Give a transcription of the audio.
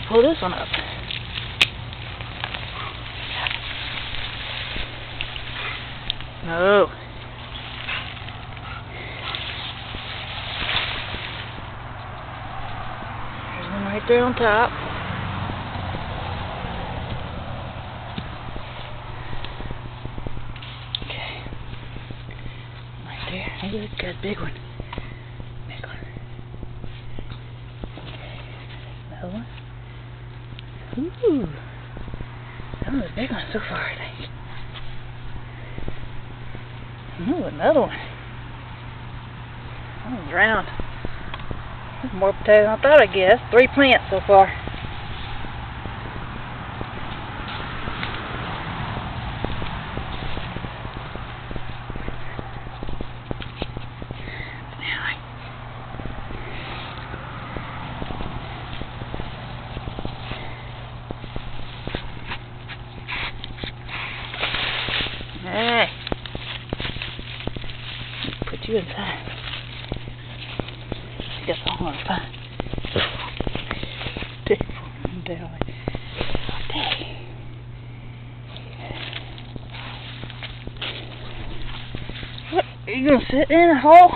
pull this one up. No. There's one right there on top. Okay. Right there. Here's a good big one. Big one. Okay. Another one. Ooh. That was a big one so far, I think. Ooh, another one. That one's round. There's more potatoes than I thought, I guess. 3 plants so far. Hey. Put you inside. I guess I want to find. Down. What? Are you gonna sit in a hole?